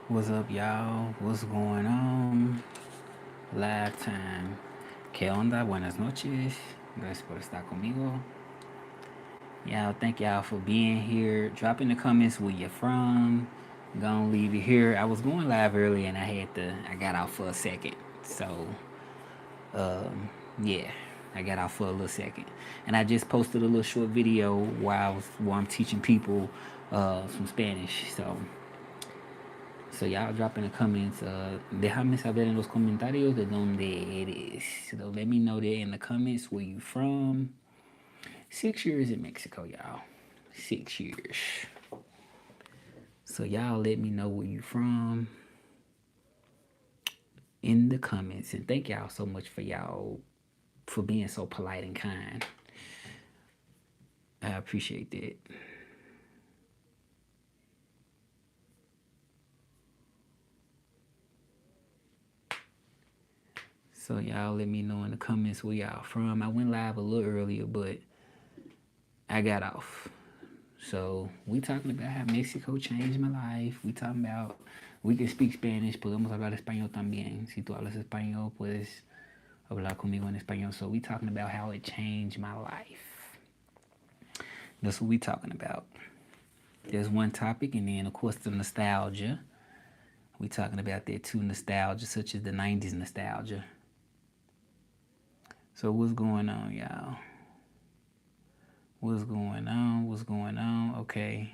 What's up, y'all? What's going on? Live time. ¿Qué onda? Buenas noches. Gracias por estar conmigo. Y'all, thank y'all for being here. Drop in the comments where you're from. Gonna leave it here. I was going live early and I got out for a second. So, yeah, I got out for a little second. And I just posted a little short video while I'm teaching people some Spanish. So y'all drop in the comments. Déjame saber en los comentarios de dónde eres. So let me know there in the comments where you from. 6 years in Mexico, y'all. 6 years. So y'all let me know where you from in the comments. And thank y'all so much for y'all for being so polite and kind. I appreciate that. So y'all let me know in the comments where y'all from. I went live a little earlier, but I got off. So we talking about how Mexico changed my life. We can speak Spanish. Podemos hablar español también. Si tú hablas español, puedes hablar conmigo en español. So we talking about how it changed my life. That's what we talking about. There's one topic, and then of course the nostalgia. We talking about that too, nostalgia, such as the 90s nostalgia. So what's going on, y'all? What's going on? What's going on? Okay.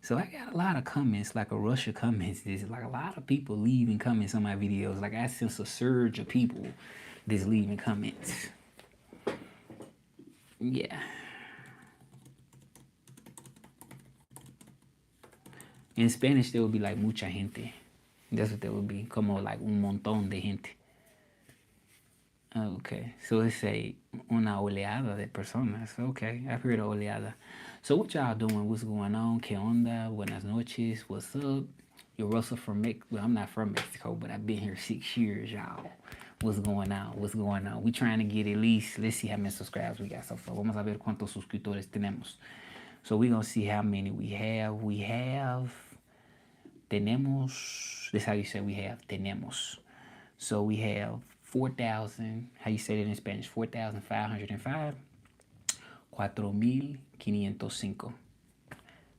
So I got a lot of comments, like a rush of comments. There's like a lot of people leaving comments on my videos. Like I sense a surge of people that's leaving comments. Yeah. In Spanish, there would be like mucha gente. That's what there would be. Como like un montón de gente. Okay. So it's a una oleada de personas. Okay. I've heard of oleada. So what y'all doing? What's going on? ¿Qué onda? Buenas noches. What's up? You're Russell from Mexico. Well, I'm not from Mexico, but I've been here 6 years, y'all. What's going on? What's going on? We trying to get at least, let's see how many subscribers we got so far. Vamos a ver cuántos suscriptores tenemos. So we're going to see how many we have. Tenemos, that's how you say we have, tenemos. So we have 4,000, how you say that in Spanish, 4,505, 4,505.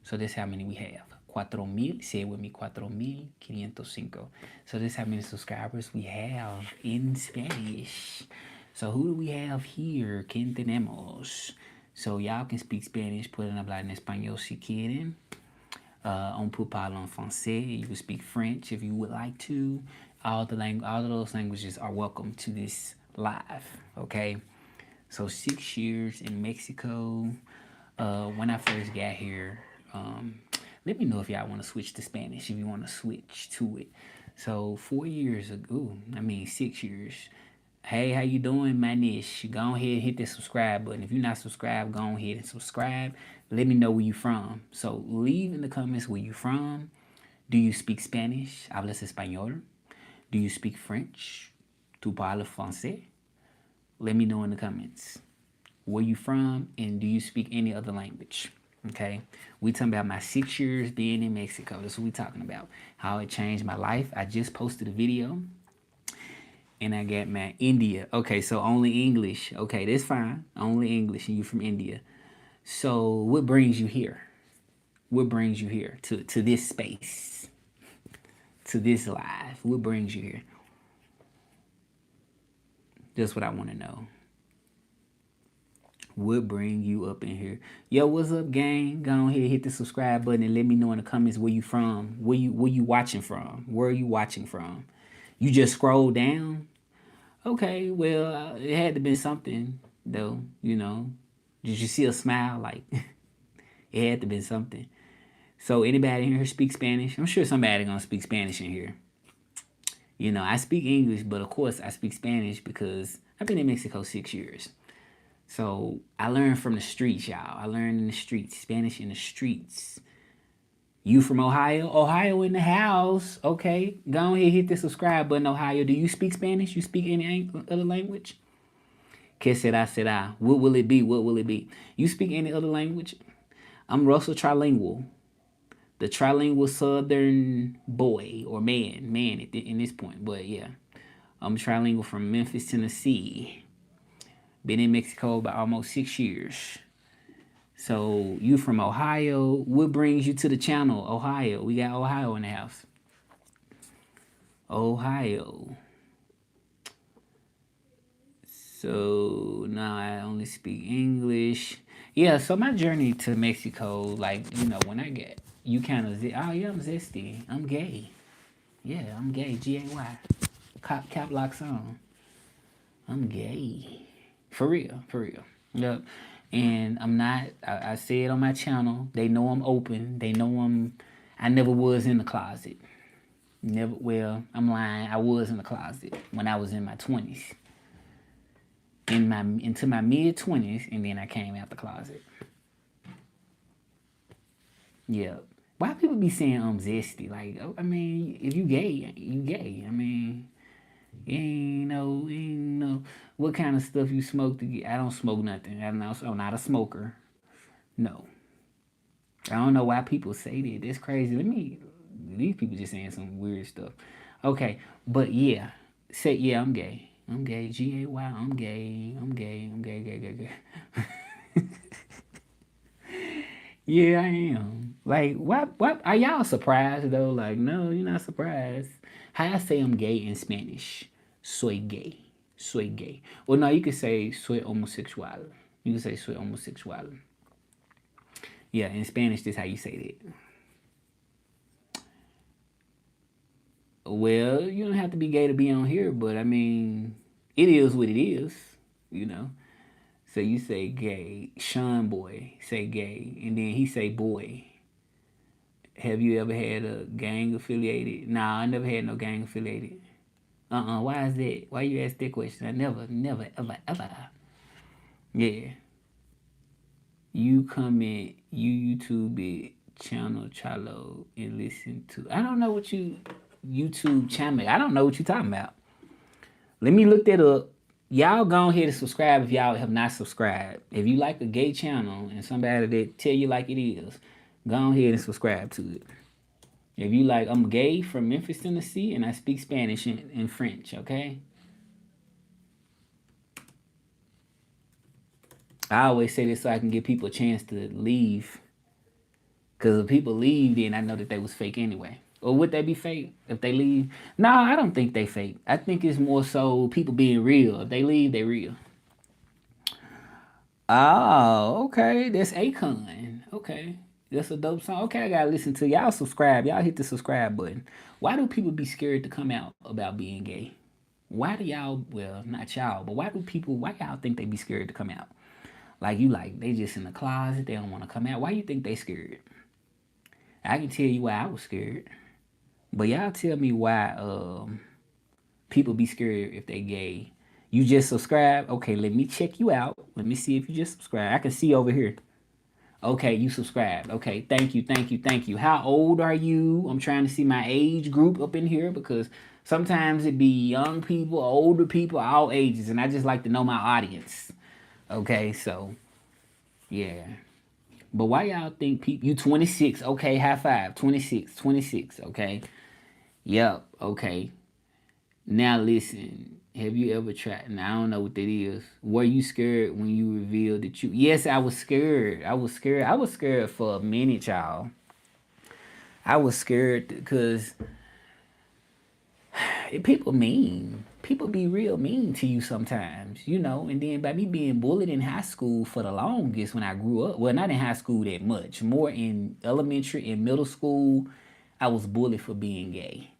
So that's how many we have. 4,000, say it with me, 4,505. So that's how many subscribers we have in Spanish. So who do we have here? ¿Quién tenemos? So y'all can speak Spanish, pueden hablar en español si quieren. On peut parler en français. You can speak French if you would like to. All of those languages are welcome to this live, okay? So 6 years in Mexico. When I first got here, let me know if y'all want to switch to Spanish, if you want to switch to it. So 4 years ago, 6 years. Hey, how you doing, Manish? Go ahead and hit the subscribe button. If you're not subscribed, go ahead and subscribe. Let me know where you from. So leave in the comments where you from. Do you speak Spanish? ¿Hablas español? Do you speak French? ¿Tu parles français? Let me know in the comments. Where you from, and do you speak any other language? Okay, we talking about my 6 years being in Mexico. That's what we talking about. How it changed my life. I just posted a video, and I got my India. Okay, so only English. Okay, that's fine. Only English, and you from India. So what brings you here? What brings you here to this space? To this live? What brings you here? That's what I want to know. What bring you up in here? Yo, what's up, gang? Go ahead, hit the subscribe button and let me know in the comments where you from. Where you watching from? Where are you watching from? You just scroll down? Okay, well, it had to be something, though, you know. Did you see a smile? Like, it had to be something. So, anybody in here speak Spanish? I'm sure somebody gonna speak Spanish in here. You know, I speak English, but of course I speak Spanish because I've been in Mexico 6 years. So I learned from the streets, y'all. I learned in the streets, Spanish in the streets. You from Ohio? Ohio in the house. Okay. Go ahead, hit the subscribe button, Ohio. Do you speak Spanish? You speak any other language? Que será, será. What will it be? What will it be? You speak any other language? I'm Russell Trilingual. the trilingual Southern boy or man in this point. But yeah, I'm trilingual from Memphis, Tennessee. Been in Mexico about almost 6 years. So you from Ohio? What brings you to the channel? Ohio. We got Ohio in the house. Ohio. So now I only speak English. Yeah, so my journey to Mexico, like, when I get, you kind of, oh yeah, I'm zesty. I'm gay. Yeah, I'm gay. G-A-Y. Cap locks on. I'm gay. For real, for real. Yep. And I'm not, I say it on my channel. They know I'm open. They know I never was in the closet. Never, well, I'm lying. I was in the closet when I was in my 20s. Into my mid-20s, and then I came out the closet. Yeah. Why people be saying I'm zesty? Like, I mean, if you gay, you gay. I mean, ain't no what kind of stuff you smoke to get. I don't smoke nothing. I'm not a smoker. No. I don't know why people say that. That's crazy. These people just saying some weird stuff. Okay, but yeah. Say, yeah, I'm gay. I'm gay. G-A-Y, I'm gay. I'm gay. I'm gay, gay, gay, gay. Yeah, I am. Like, what are y'all surprised though? Like, no, you're not surprised. How I say I'm gay in Spanish? Soy gay. Soy gay. Well, no, you could say soy homosexual. You could say soy homosexual. Yeah, in Spanish, that's how you say that. Well, you don't have to be gay to be on here, but I mean, it is what it is, you know. So you say gay. Sean boy say gay, and then he say boy. Have you ever had a gang affiliated? Nah, I never had no gang affiliated. Why is that? Why you ask that question? I never, ever, ever. Yeah. You come in, you YouTube it, channel Chalo and listen to. I don't know what you YouTube channel. I don't know what you talking about. Let me look that up. Y'all go ahead and subscribe if y'all have not subscribed. If you like a gay channel and somebody that tell you like it is, go ahead and subscribe to it. If you like, I'm gay from Memphis, Tennessee, and I speak Spanish and French, okay? I always say this so I can give people a chance to leave. Because if people leave, then I know that they was fake anyway. Or would they be fake if they leave? No, I don't think they fake. I think it's more so people being real. If they leave, they real. Oh, okay. That's Akon. Okay. That's a dope song. Okay, I gotta listen to y'all. Subscribe. Y'all hit the subscribe button. Why do people be scared to come out about being gay? Why do y'all, well, not y'all, but why y'all think they be scared to come out? Like they just in the closet, they don't want to come out. Why you think they scared? I can tell you why I was scared. But y'all tell me why people be scared if they gay. You just subscribe? Okay, let me check you out. Let me see if you just subscribe. I can see over here. Okay, you subscribed. Okay, thank you, thank you, thank you. How old are you? I'm trying to see my age group up in here because sometimes it be young people, older people, all ages, and I just like to know my audience. Okay, so yeah. But why y'all think people, you 26, okay, high five, 26, 26, okay. Yep, okay. Now listen, have you ever tried, and I don't know what that is. Were you scared when you revealed that you, yes, I was scared. I was scared. I was scared for a minute, y'all. I was scared because people mean. People be real mean to you sometimes, and then by me being bullied in high school for the longest when I grew up, well, not in high school that much, more in elementary and middle school, I was bullied for being gay.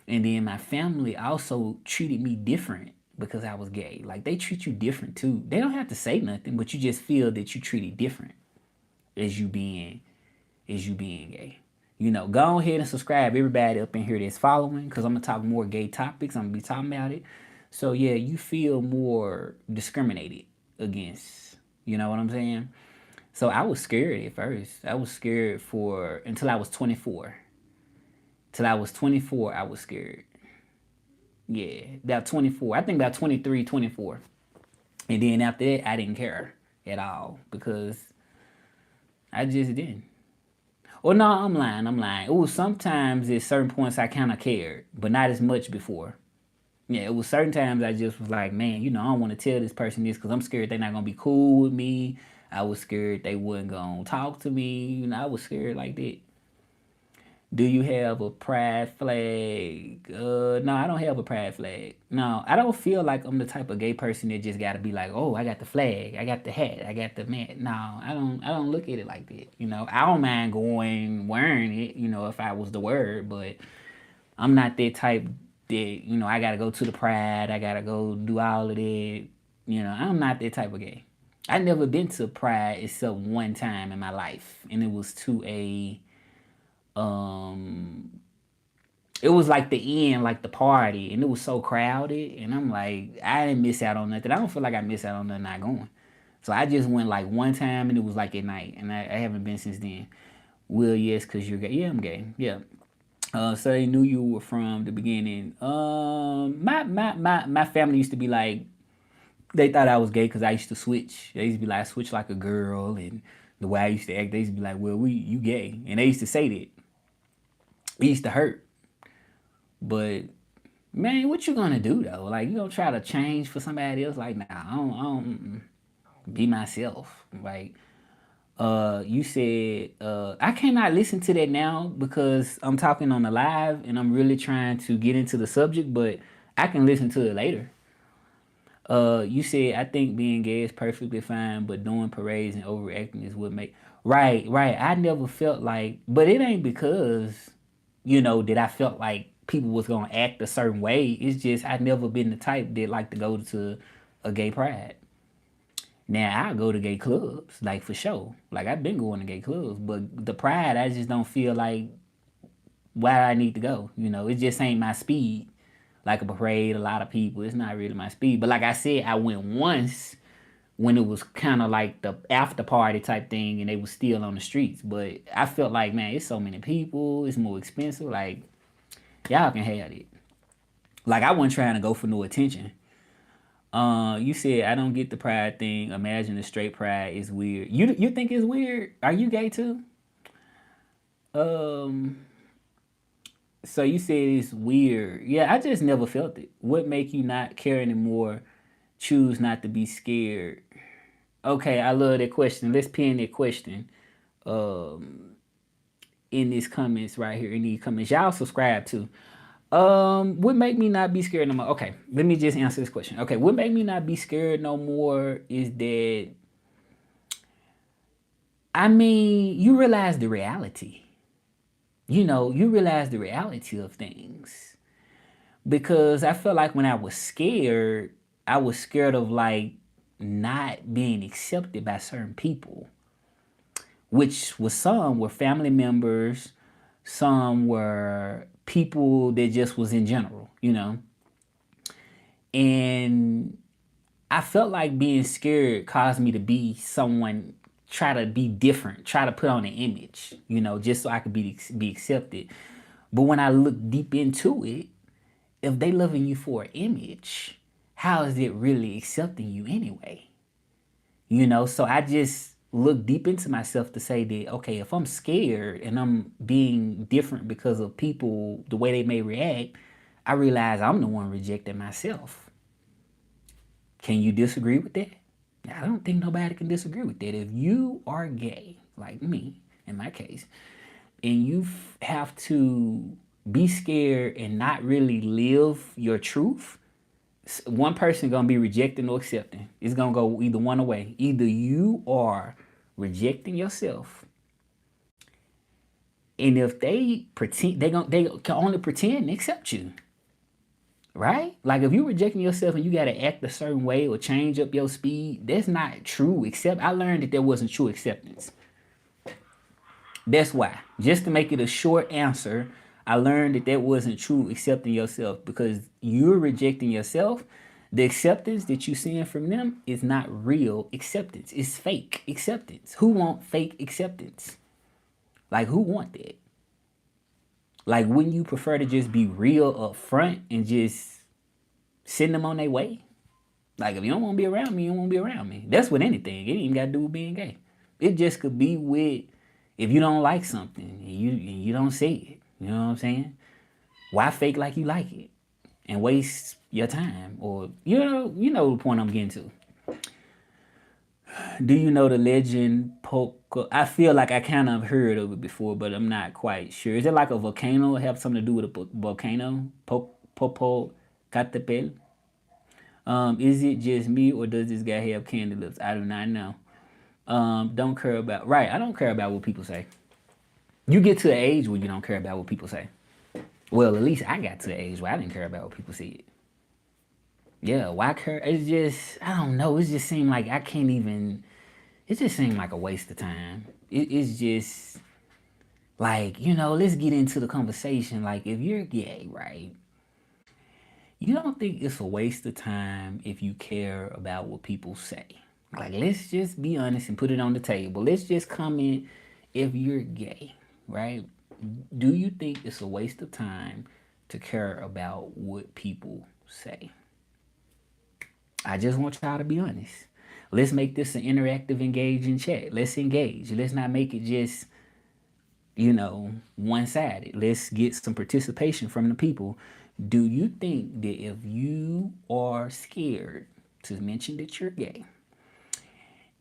And then my family also treated me different because I was gay. Like they treat you different too. They don't have to say nothing, but you just feel that you treated different as you being gay. Go ahead and subscribe everybody up in here that's following because I'm gonna talk more gay topics. I'm gonna be talking about it. So yeah, you feel more discriminated against. You know what I'm saying? So I was scared at first. I was scared until I was 24. Till I was 24, I was scared. Yeah, about 24. I think about 23, 24. And then after that, I didn't care at all because I just didn't. Or no, I'm lying. I'm lying. It was sometimes at certain points I kind of cared, but not as much before. Yeah, it was certain times I just was like, man, I don't want to tell this person this because I'm scared they're not gonna be cool with me. I was scared they wasn't gonna talk to me. I was scared like that. Do you have a pride flag? No, I don't have a pride flag. No, I don't feel like I'm the type of gay person that just gotta be like, oh, I got the flag, I got the hat, I got the mat. No, I don't. I don't look at it like that. I don't mind going wearing it. If I was the word, but I'm not that type that I gotta go to the pride. I gotta go do all of that. I'm not that type of gay. I never been to pride except one time in my life, and it was to a um it was like the end, like the party, and it was so crowded, and I'm like, I didn't miss out on nothing. I don't feel like I missed out on nothing not going. So I just went like one time, and it was like at night, and I haven't been since then. Will, yes, because you're gay. Yeah, I'm gay. Yeah. So they knew you were from the beginning. My family used to be like, they thought I was gay because I used to switch. They used to be like, I switch like a girl, and the way I used to act, they used to be like, well, you gay, and they used to say that. It used to hurt. But man, what you gonna do though? Like you gonna try to change for somebody else? Like, nah, I don't be myself. Like, you said, I cannot listen to that now because I'm talking on the live and I'm really trying to get into the subject, but I can listen to it later. You said I think being gay is perfectly fine, but doing parades and overacting is what make right, right. I never felt like, but it ain't because that I felt like people was gonna act a certain way. It's just I never been the type that like to go to a gay pride. Now I go to gay clubs, like for sure. Like I've been going to gay clubs, but the pride I just don't feel like why I need to go. It just ain't my speed. Like a parade, a lot of people, it's not really my speed. But like I said, I went once when it was kind of like the after party type thing, and they was still on the streets. But I felt like, man, it's so many people, it's more expensive. Like y'all can have it. Like I wasn't trying to go for no attention. You said I don't get the pride thing. Imagine the straight pride is weird. You think it's weird? Are you gay too? Um. So you said it's weird. Yeah, I just never felt it. What make you not care anymore? Choose not to be scared. Okay, I love that question. Let's pin that question. Um, in these comments right here. In these comments, y'all subscribe too. What make me not be scared no more? Okay, let me just answer this question. Okay, what make me not be scared no more is that you realize the reality. You realize the reality of things. Because I felt like when I was scared of like not being accepted by certain people, which was some were family members, some were people that just was in general. And I felt like being scared caused me to be someone, try to be different, try to put on an image, just so I could be accepted. But when I look deep into it, if they loving you for an image, how is it really accepting you anyway? So I just look deep into myself to say that, okay, if I'm scared and I'm being different because of people, the way they may react, I realize I'm the one rejecting myself. Can you disagree with that? I don't think nobody can disagree with that. If you are gay, like me, in my case, and you have to be scared and not really live your truth, one person gonna be rejecting or accepting. It's gonna go either one way. Either you are rejecting yourself, and if they pretend, they can only pretend and accept you, right? Like if you're rejecting yourself and you gotta act a certain way or change up your speed, that's not true. Except I learned that there wasn't true acceptance. That's why. Just to make it a short answer, I learned that that wasn't true accepting yourself because you're rejecting yourself. The acceptance that you're seeing from them is not real acceptance. It's fake acceptance. Who want fake acceptance? Like who want that? Like wouldn't you prefer to just be real up front and just send them on their way? Like if you don't want to be around me, you don't want to be around me. That's with anything. It ain't even got to do with being gay. It just could be with If you don't like something and you don't say it, you know what I'm saying? Why fake like you like it and waste your time? Or you know the point I'm getting to. Do you know the legend Poco? I feel like I kind of heard of it before, but I'm not quite sure. Is it like a volcano? It have something to do with a volcano? Popocatépetl? Is it just me or does this guy have candy lips? I do not know. Don't care about right. I don't care about what people say. You get to the age where you don't care about what people say. Well, at least I got to the age where I didn't care about what people said. Yeah, why care? It's just I don't know. It just seemed like I can't even. It just seemed like a waste of time. It's just like let's get into the conversation. Like if you're gay, right? You don't think it's a waste of time if you care about what people say. Like let's just be honest and put it on the table. Let's just comment if you're gay, right? Do you think it's a waste of time to care about what people say? I just want y'all to be honest. Let's make this an interactive, engaging chat. Let's engage. Let's not make it just, one sided. Let's get some participation from the people. Do you think that if you are scared to mention that you're gay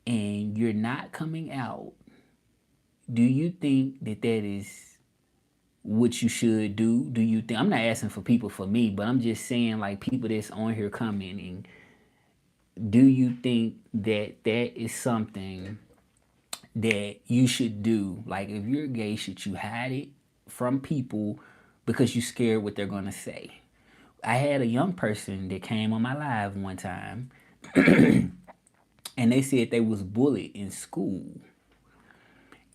and you're not coming out, do you think that that is what you should do? Do you think I'm not asking for people for me, but I'm just saying like people that's on here commenting, do you think that that is something that you should do? Like if you're gay, should you hide it from people because you're scared what they're gonna say? I had a young person that came on my live one time and they said they was bullied in school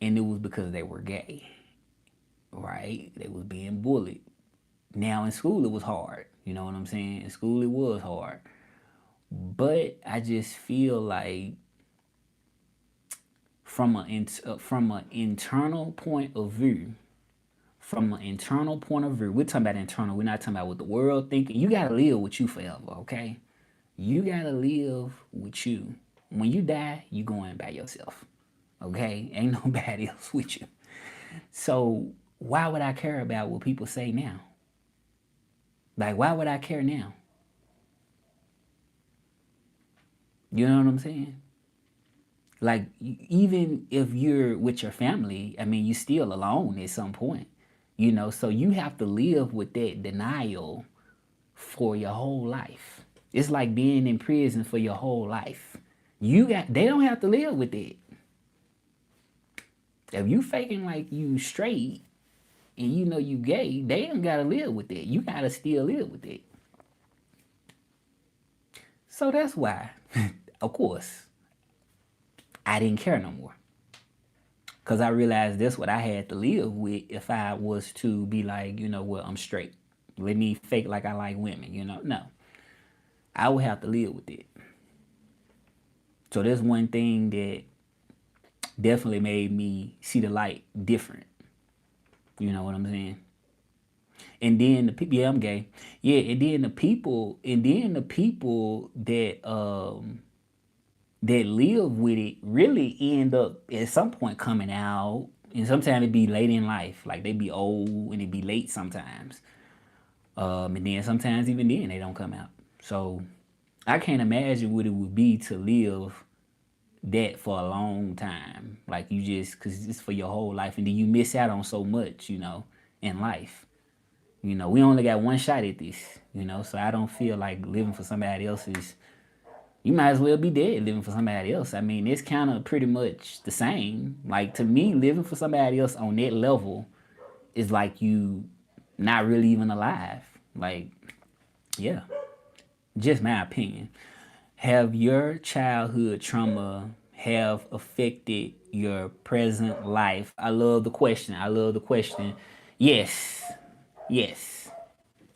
and it was because they were gay. Right? They was being bullied. Now in school it was hard. You know what I'm saying? In school it was hard. But I just feel like from an internal point of view, we're talking about internal. We're not talking about what the world thinking. You gotta live with you forever, okay? You gotta live with you. When you die, you going by yourself, okay? Ain't nobody else with you. So why would I care about what people say now? Like, why would I care now? You know what I'm saying? Like, even if you're with your family, I mean, you're still alone at some point, so you have to live with that denial for your whole life. It's like being in prison for your whole life. They don't have to live with it. If you faking like you straight and you gay, they don't gotta live with it. You gotta still live with it. So that's why, of course, I didn't care no more. Because I realized that's what I had to live with if I was to be like, well, I'm straight. Let me fake like I like women, No. I would have to live with it. So that's one thing that definitely made me see the light different. You know what I'm saying? And then the people, yeah, I'm gay. Yeah, and then the people that live with it really end up at some point coming out. And sometimes it be late in life. Like they be old and it be late sometimes. And then sometimes even then they don't come out. So I can't imagine what it would be to live that for a long time. Like you just, cause it's for your whole life. And then you miss out on so much, in life. We only got one shot at this, so I don't feel like living for somebody else's. You might as well be dead living for somebody else. I mean, it's kind of pretty much the same. Like to me, living for somebody else on that level is like you not really even alive. Like, yeah, just my opinion. Have your childhood trauma have affected your present life? I love the question. Yes, yes,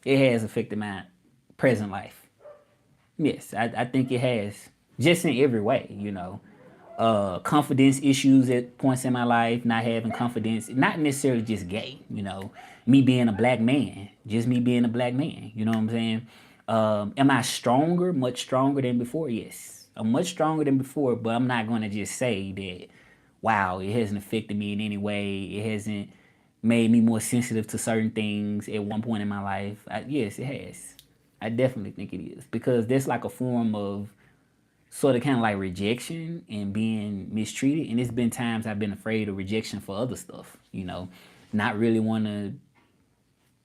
it has affected my present life. Yes, I think it has. Just in every way, confidence issues at points in my life, not having confidence, not necessarily just gay, me being a black man, just me being a black man, you know what I'm saying? Am I stronger, much stronger than before? Yes. I'm much stronger than before, but I'm not going to just say that wow, it hasn't affected me in any way. It hasn't made me more sensitive to certain things at one point in my life. Yes, it has. I definitely think it is because that's like a form of sort of kind of like rejection and being mistreated. And it's been times I've been afraid of rejection for other stuff, not really want to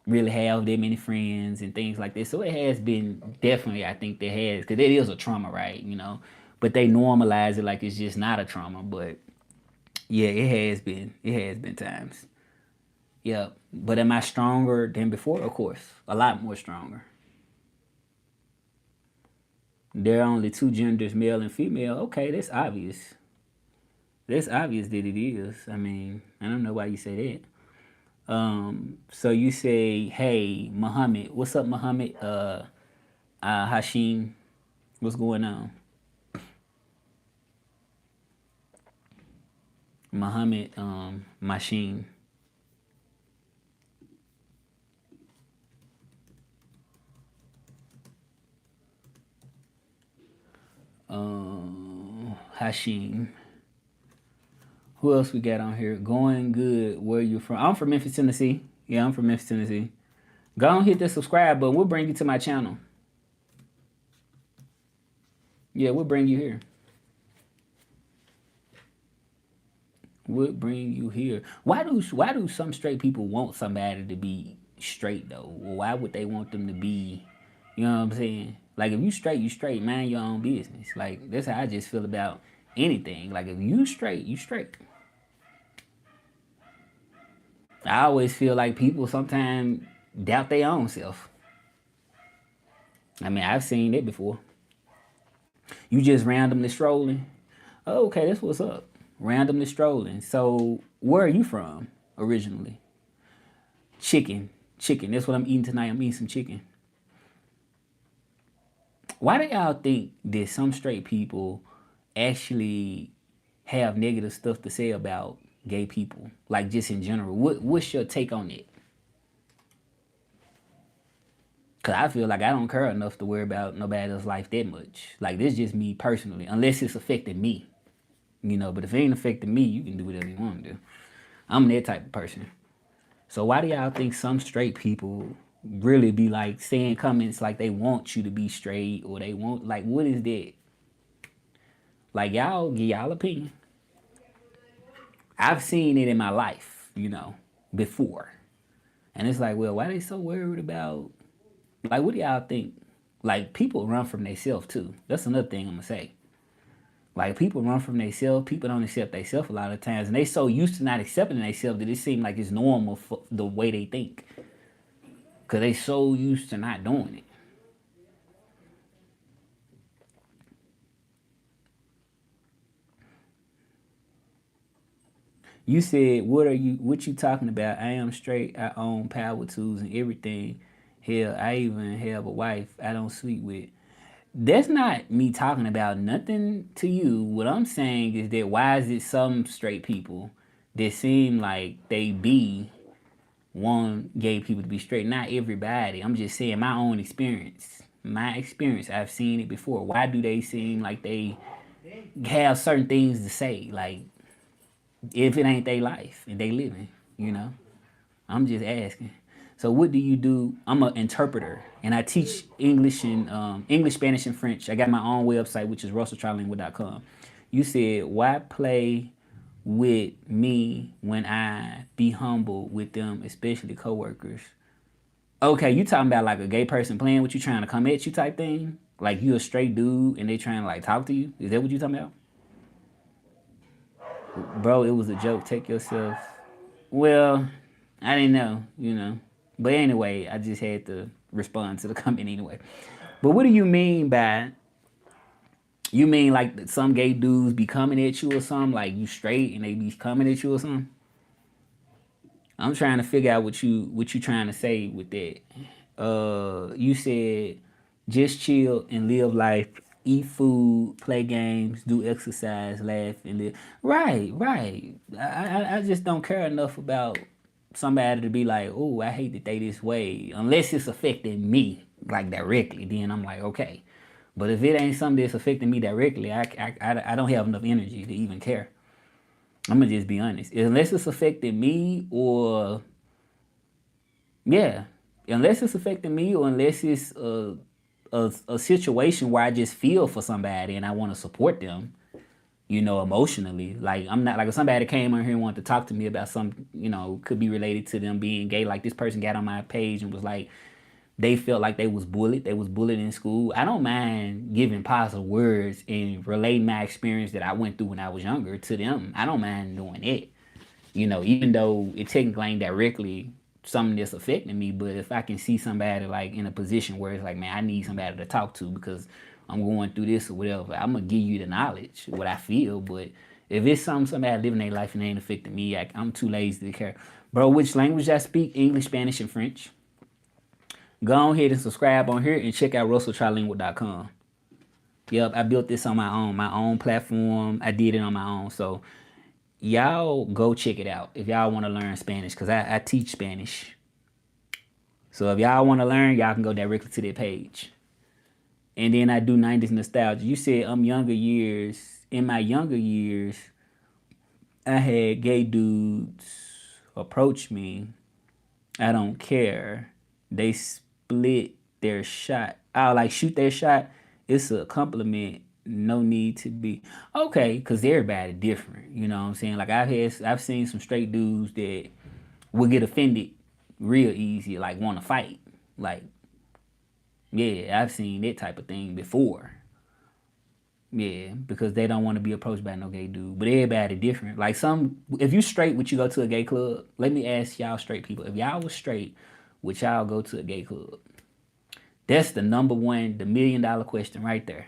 really have that many friends and things like this. So it has been definitely, I think, that has, because it is a trauma, right? But they normalize it like it's just not a trauma. But yeah, it has been. It has been times. Yeah. But am I stronger than before? Of course. A lot more stronger. There are only two genders, male and female. Okay, that's obvious. That's obvious that it is. I mean, I don't know why you say that. So you say, hey, Muhammad, what's up, Muhammad? Hashim, what's going on? Muhammad, Machine. Hashim. Who else we got on here? Going good. Where you from? I'm from Memphis, Tennessee. Yeah, I'm from Memphis, Tennessee. Go on, hit the subscribe button. We'll bring you to my channel. Yeah, we'll bring you here. We'll bring you here. Why do some straight people want somebody to be straight though? Why would they want them to be? You know what I'm saying? Like if you straight, you straight. Mind your own business. Like that's how I just feel about anything. Like if you straight, you straight. I always feel like people sometimes doubt their own self. I mean, I've seen it before. You just randomly strolling. Oh, okay, that's what's up. Randomly strolling. So, where are you from originally? Chicken. Chicken. That's what I'm eating tonight. I'm eating some chicken. Why do y'all think that some straight people actually have negative stuff to say about gay people? Like just in general. What's your take on it? Cause I feel like I don't care enough to worry about nobody else's life that much. Like this is just me personally, unless it's affecting me. But if it ain't affecting me, you can do whatever you want to do. I'm that type of person. So why do y'all think some straight people really be like saying comments like they want you to be straight or they want like what is that? Like y'all give y'all opinion. I've seen it in my life, before. And it's like, well, why they so worried about like what do y'all think? Like people run from themselves too. That's another thing I'm gonna say. Like people run from themselves. People don't accept themselves a lot of times, and they so used to not accepting themselves that it seems like it's normal for the way they think. Cause they so used to not doing it. You said, what you talking about? I am straight. I own power tools and everything. Hell, I even have a wife I don't sleep with. That's not me talking about nothing to you. What I'm saying is that why is it some straight people that seem like they be want gay people to be straight? Not everybody. I'm just saying my own experience. My experience. I've seen it before. Why do they seem like they have certain things to say? Like if it ain't their life and they living. I'm just asking. So what do you do? I'm an interpreter and I teach English and English, Spanish, and French. I got my own website, which is russelltrilingual.com. You said, why play with me when I be humble with them, especially coworkers? Okay, you talking about like a gay person playing with you, trying to come at you type thing? Like you a straight dude and they trying to like talk to you? Is that what you talking about? Bro, it was a joke. Take yourself. Well, I didn't know. But anyway, I just had to respond to the comment anyway. But what do you mean by you mean like some gay dudes be coming at you or something? Like you straight and they be coming at you or something? I'm trying to figure out what you trying to say with that. You said just chill and live life, eat food, play games, do exercise, laugh and live. Right, right. I just don't care enough about somebody to be like, oh, I hate that they this way, unless it's affecting me like directly. Then I'm like, okay. But if it ain't something that's affecting me directly, I don't have enough energy to even care. I'm gonna just be honest. Unless it's affecting me or yeah, unless it's affecting me or unless it's a situation where I just feel for somebody and I want to support them, emotionally. Like I'm not like if somebody came on here and wanted to talk to me about some, could be related to them being gay. Like this person got on my page and was like, they felt like they was bullied. They was bullied in school. I don't mind giving positive words and relating my experience that I went through when I was younger to them. I don't mind doing it. Even though it technically ain't directly something that's affecting me, but if I can see somebody like in a position where it's like, man, I need somebody to talk to because I'm going through this or whatever, I'm gonna give you the knowledge, what I feel. But if it's somebody living their life and it ain't affecting me, I'm too lazy to care. Bro, which language I speak? English, Spanish, and French. Go ahead and subscribe on here and check out russelltrilingual.com. Yep, I built this on my own platform. I did it on my own. So y'all go check it out if y'all want to learn Spanish because I teach Spanish. So if y'all want to learn, y'all can go directly to that page. And then I do 90s nostalgia. You said younger years. In my younger years, I had gay dudes approach me. I don't care. They split their shot. I'll like shoot their shot. It's a compliment. No need to be okay, cause everybody different. You know what I'm saying? Like I've seen some straight dudes that will get offended real easy, like want to fight. Like, yeah, I've seen that type of thing before. Yeah, because they don't want to be approached by no gay dude. But everybody different. Like if you straight, would you go to a gay club? Let me ask y'all straight people. If y'all was straight, would y'all go to a gay club? That's the number one, the $1,000,000 question right there.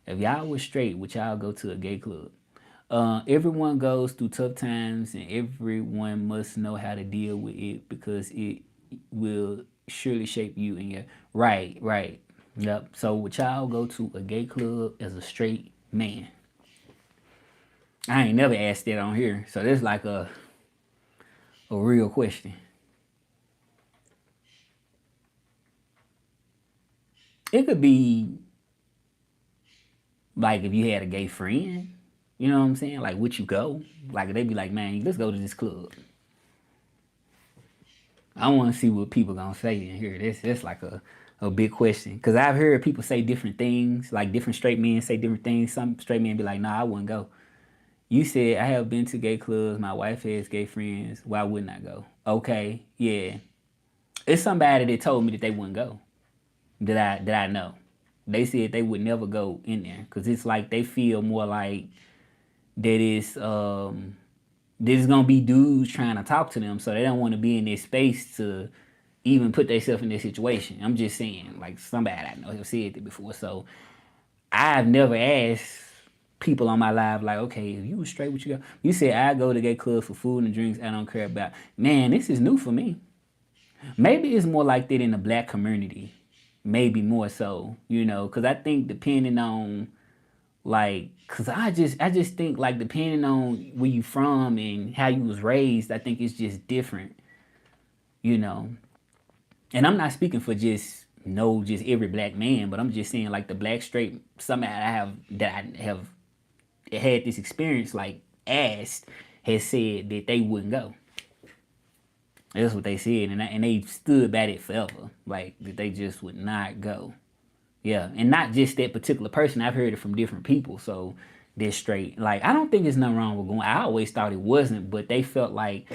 If y'all was straight, would y'all go to a gay club? Everyone goes through tough times and everyone must know how to deal with it because it will surely shape you in your right. Yep. So would y'all go to a gay club as a straight man? I ain't never asked that on here. So that's like a real question. It could be like if you had a gay friend, you know what I'm saying? Like, would you go? Like, they'd be like, man, let's go to this club. I want to see what people gonna say in here. That's like a big question because I've heard people say different things. Like different straight men say different things. Some straight men be like, "Nah, I wouldn't go." You said I have been to gay clubs. My wife has gay friends. Why wouldn't I go? Okay, yeah. It's somebody that told me that they wouldn't go. That I know. They said they would never go in there because it's like they feel more like that is there's gonna be dudes trying to talk to them, so they don't want to be in this space to even put themselves in this situation. I'm just saying, like somebody I know have said it before, so I've never asked people on my live like, okay, if you was straight, would you go? You said I go to gay clubs for food and drinks. I don't care about. Man, this is new for me. Maybe it's more like that in the black community. Maybe more so, because I think depending on like, cause I just think like depending on where you from and how you was raised, I think it's just different, you know. And I'm not speaking for just every black man, but I'm just saying like the black straight somebody I have had this experience like asked has said that they wouldn't go. That's what they said, and they stood by it forever, like that they just would not go. Yeah, and not just that particular person. I've heard it from different people. So they're straight. Like I don't think there's nothing wrong with going. I always thought it wasn't, but they felt like,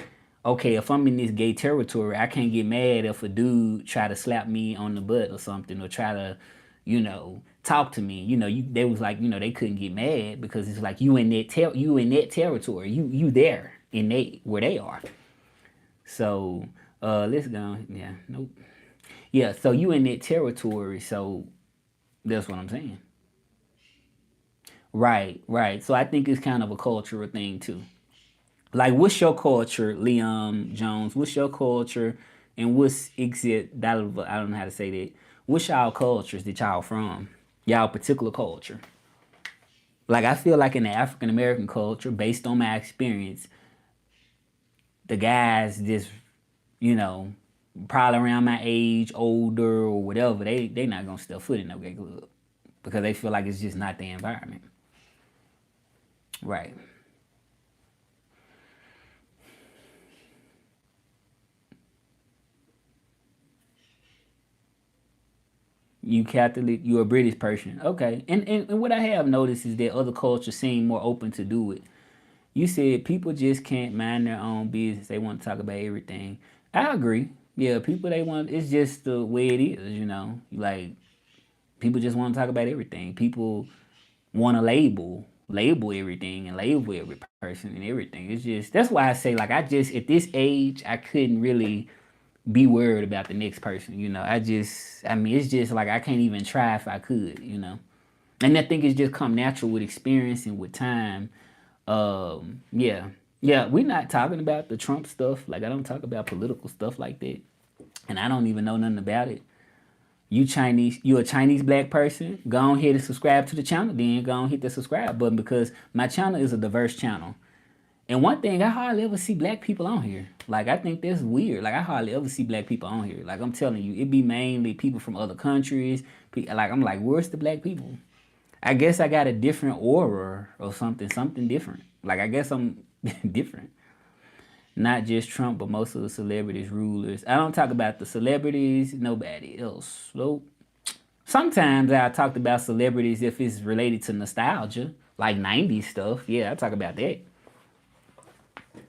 okay, if I'm in this gay territory, I can't get mad if a dude try to slap me on the butt or something, or try to, talk to me. They was like, they couldn't get mad because it's like you in that territory. You there in where they are. So let's go. Yeah, nope. Yeah, so you in that territory, so that's what I'm saying. Right. So I think it's kind of a cultural thing too. Like, what's your culture, Liam Jones? What's your culture, and what's exit? I don't know how to say that. What's y'all cultures that y'all from? Y'all particular culture. Like, I feel like in the African American culture, based on my experience, the guys just, you know, probably around my age, older or whatever, they not gonna step foot in no gay club because they feel like it's just not their environment. Right. You Catholic, you a British person. Okay. And what I have noticed is that other cultures seem more open to do it. You said people just can't mind their own business. They want to talk about everything. I agree. Yeah, people they want it's just the way it is, you know. Like people just want to talk about everything. People want to label everything and label every person and everything. It's just that's why I say like I just at this age I couldn't really be worried about the next person. You know, I mean, it's just like I can't even try if I could. You know, and I think it's just come natural with experience and with time. Yeah, yeah. We're not talking about the Trump stuff. Like I don't talk about political stuff like that, and I don't even know nothing about it. You Chinese, you a Chinese black person, go on ahead and subscribe to the channel, then go on hit the subscribe button because my channel is a diverse channel. And one thing, I hardly ever see black people on here. Like, I think that's weird. Like, I hardly ever see black people on here. Like, I'm telling you, it be mainly people from other countries. Like, I'm like, where's the black people? I guess I got a different aura or something different. Like, I guess I'm different. Not just Trump, but most of the celebrities, rulers. I don't talk about the celebrities, nobody else. Nope. Sometimes I talked about celebrities if it's related to nostalgia, like 90s stuff. Yeah, I talk about that.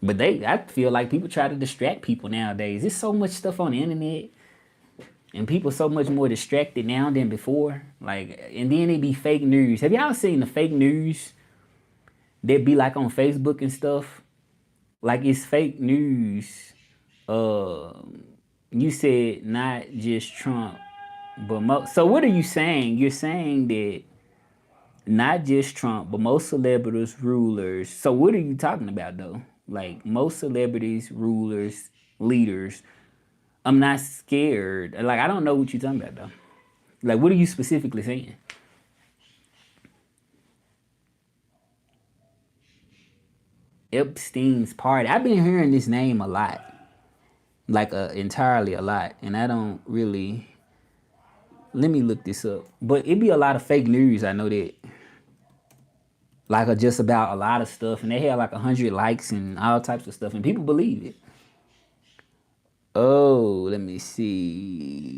But I feel like people try to distract people nowadays. There's so much stuff on the internet, and people so much more distracted now than before. Like, and then it be fake news. Have y'all seen the fake news that be like on Facebook and stuff? Like it's fake news. Uh, you said not just Trump, but so what are you saying? You're saying that not just Trump, but most celebrities, rulers. So what are you talking about though? Like most celebrities, rulers, leaders. I'm not scared. Like I don't know what you're talking about though. Like what are you specifically saying? Epstein's party. I've been hearing this name a lot. Like entirely a lot. And I don't really let me look this up. But it be a lot of fake news, I know that. Like just about a lot of stuff, and they had like 100 likes and all types of stuff, and people believe it. Oh, let me see.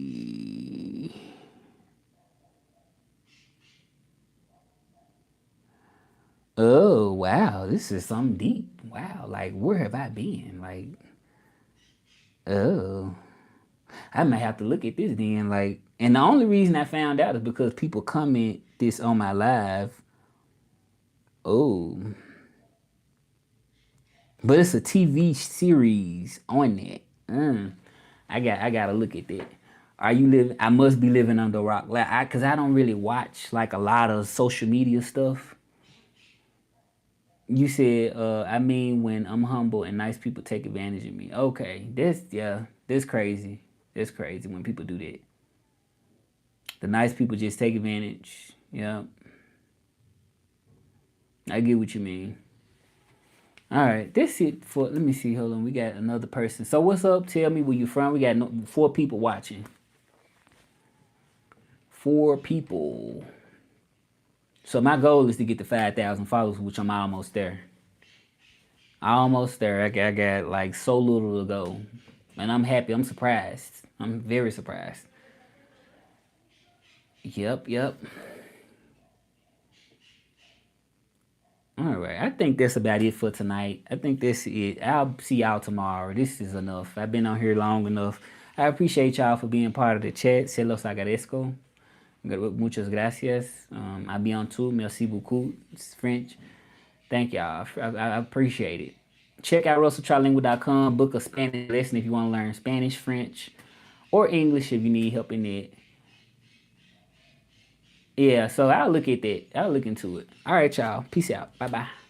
Oh, wow, this is something deep. Wow, like where have I been? Like, oh, I might have to look at this then. Like, and the only reason I found out is because people comment this on my live. Oh, but it's a TV series on that. I gotta look at that. Are you living? I must be living under a rock. Like, cause I don't really watch like a lot of social media stuff. You said, I mean, when I'm humble and nice people take advantage of me. Okay, this crazy. That's crazy when people do that. The nice people just take advantage. Yeah, I get what you mean. All right, that's it for. Let me see. Hold on, we got another person. So what's up? Tell me where you from. We got 4 people watching. 4 people. So my goal is to get to 5,000 followers, which I'm almost there. Almost there. I got like so little to go, and I'm happy. I'm surprised. I'm very surprised. Yep, yep. All right, I think that's about it for tonight. I think that's it. I'll see y'all tomorrow. This is enough. I've been on here long enough. I appreciate y'all for being part of the chat. Se los agradezco. Muchas gracias. I'll be on too. Merci beaucoup. It's French. Thank y'all. I appreciate it. Check out RussellTrilingual.com. Book a Spanish lesson if you want to learn Spanish, French, or English if you need help in it. Yeah, so I'll look at that. I'll look into it. All right, y'all. Peace out. Bye-bye.